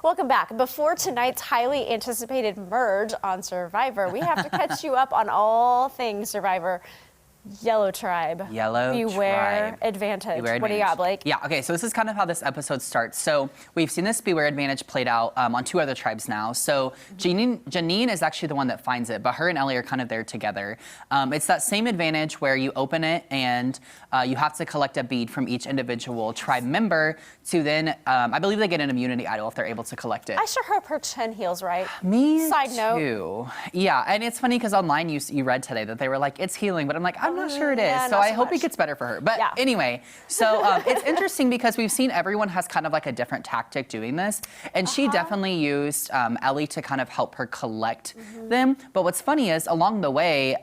Welcome back. Before tonight's highly anticipated merge on Survivor, we have to catch you up on all things Survivor. Yellow Tribe. Beware Tribe. Advantage. Beware What do you got, Blake? Yeah, okay, so this is kind of how this episode starts. So we've seen this Beware Advantage played out on 2 other tribes now. So Janine is actually the one that finds it, but her and Ellie are kind of there together. It's that same advantage where you open it and you have to collect a bead from each individual tribe member to then, I believe they get an immunity idol if they're able to collect it. I sure hope her chin heals right. Me Side note. too. Yeah, and it's funny because online you read today that they were like, it's healing, but I'm like, I'm not sure it is. Yeah, so I hope it gets better for her. But anyway, so it's interesting because we've seen everyone has kind of like a different tactic doing this. And she definitely used Ellie to kind of help her collect them. But what's funny is along the way,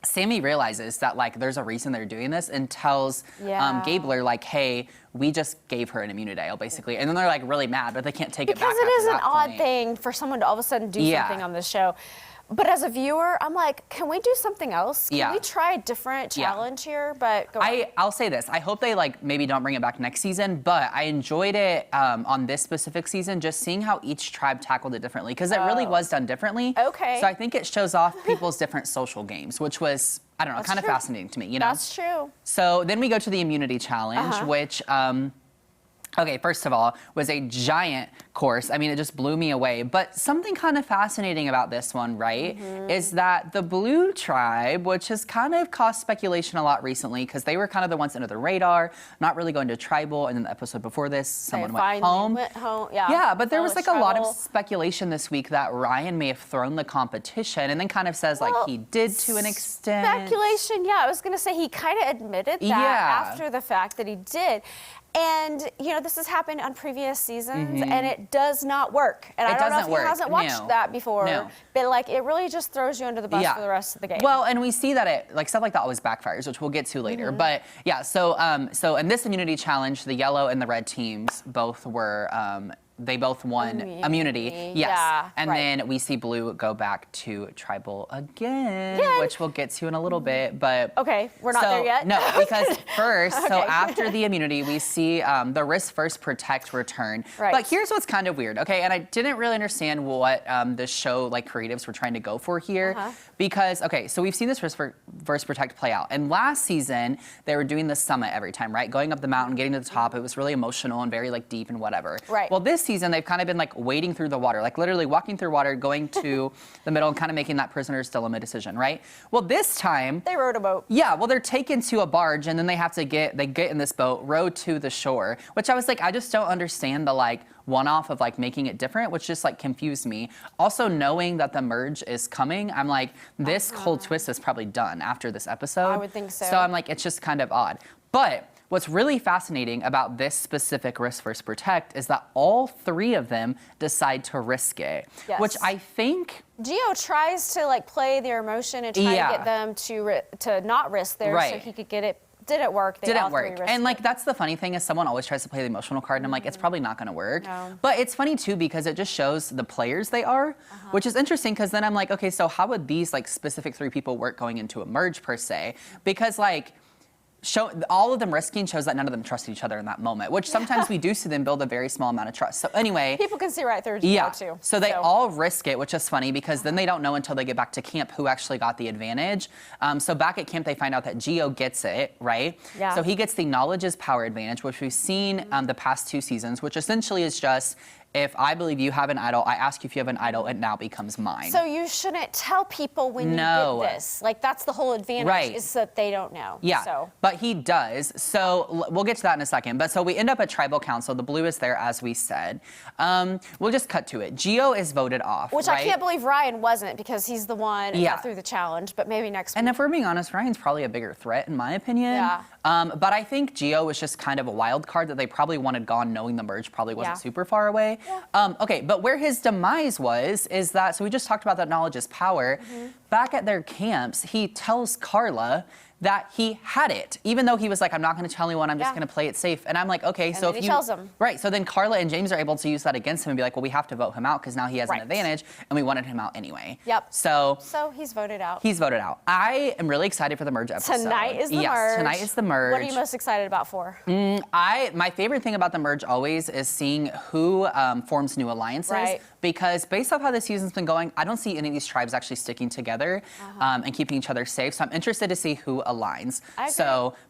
Sammy realizes that like there's a reason they're doing this and tells Gabler like, hey, we just gave her an immunity idol basically. And then they're like really mad, but they can't take it back. Because it is an odd thing for someone to all of a sudden do something on this show. But as a viewer, I'm like, can we do something else? Can we try a different challenge here? But go on. I'll say this. I hope they like maybe don't bring it back next season, but I enjoyed it on this specific season, just seeing how each tribe tackled it differently, because it really was done differently. Okay. So I think it shows off people's different social games, which was, I don't know, kind of fascinating to me, you know? That's true. So then we go to the immunity challenge, which, okay, first of all, was a giant course. I mean, it just blew me away. But something kind of fascinating about this one, right, is that the blue tribe, which has kind of caused speculation a lot recently, because they were kind of the ones under the radar, not really going to tribal. And then the episode before this, someone went home. Yeah, but there was like a lot of speculation this week that Ryan may have thrown the competition, and then kind of says like he did to an extent. Speculation, yeah. I was going to say he kind of admitted that after the fact that he did. And, you know, this has happened on previous seasons, and it does not work. And I don't know if he hasn't watched that before, but, like, it really just throws you under the bus for the rest of the game. Well, and we see that it, like, stuff like that always backfires, which we'll get to later. But, yeah, so in this immunity challenge, the yellow and the red teams both were, they both won immunity. Yes. And then we see blue go back to tribal again, which we'll get to in a little bit. But okay, we're not there yet. No, because first, so after the immunity, we see the risk first protect return. But here's what's kind of weird, okay? And I didn't really understand what the show like creatives were trying to go for here. Because, okay, so we've seen this risk first protect play out. And last season, they were doing the summit every time, right? Going up the mountain, getting to the top. It was really emotional and very like deep and whatever. Well, this season, they've kind of been like wading through the water, like literally walking through water, going to the middle and kind of making that prisoner's dilemma decision, right? Well, this time they rowed a boat. Yeah, well, they're taken to a barge and then they have to get in this boat, row to the shore, which I was like, I just don't understand the like one-off of like making it different, which just like confused me. Also knowing that the merge is coming, I'm like, this cold twist is probably done after this episode. I would think so. So I'm like, it's just kind of odd. But what's really fascinating about this specific risk versus protect is that all 3 of them decide to risk it, which I think Geo tries to like play their emotion and try to get them to not risk theirs so he could get it. Did it work? Didn't work. And like that's the funny thing is someone always tries to play the emotional card and I'm like, it's probably not gonna work. But it's funny too because it just shows the players they are, which is interesting because then I'm like, okay, so how would these like specific 3 people work going into a merge per se? Because like all of them risking shows that none of them trusted each other in that moment, which sometimes we do see them build a very small amount of trust. So anyway. People can see right through Geo too. So they all risk it, which is funny because then they don't know until they get back to camp who actually got the advantage. So back at camp, they find out that Geo gets it, right? So he gets the knowledge is power advantage, which we've seen the past 2 seasons, which essentially is just, if I believe you have an idol, I ask you if you have an idol, it now becomes mine. So you shouldn't tell people when you get this. Like, that's the whole advantage, is that they don't know. But he does. So we'll get to that in a second. But so we end up at Tribal Council. The blue is there, as we said. We'll just cut to it. Geo is voted off, which I can't believe Ryan wasn't, because he's the one who got through the challenge. But maybe next week. And if we're being honest, Ryan's probably a bigger threat, in my opinion. But I think Geo was just kind of a wild card that they probably wanted gone, knowing the merge probably wasn't super far away. Okay, but where his demise is that, so we just talked about that knowledge is power. back at their camps, he tells Carla that he had it, even though he was like, I'm not going to tell anyone, I'm just going to play it safe. And I'm like, okay, and so then if he you tells him. Right, so then Carla and James are able to use that against him and be like, well, we have to vote him out because now he has an advantage, and we wanted him out anyway. Yep. So he's voted out. He's voted out. I am really excited for the merge episode. Tonight is the merge. Yes, tonight is the merge. What are you most excited about for? My favorite thing about the merge always is seeing who forms new alliances. Right. Because based off how the season's been going, I don't see any of these tribes actually sticking together and keeping each other safe. So I'm interested to see who aligns.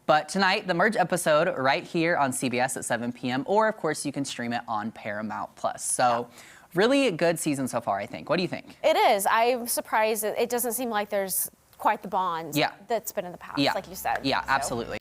But tonight, the merge episode right here on CBS at 7 p.m. Or, of course, you can stream it on Paramount+. So really good season so far, I think. What do you think? It is. I'm surprised. It doesn't seem like there's quite the bond that's been in the past, like you said. Yeah, absolutely.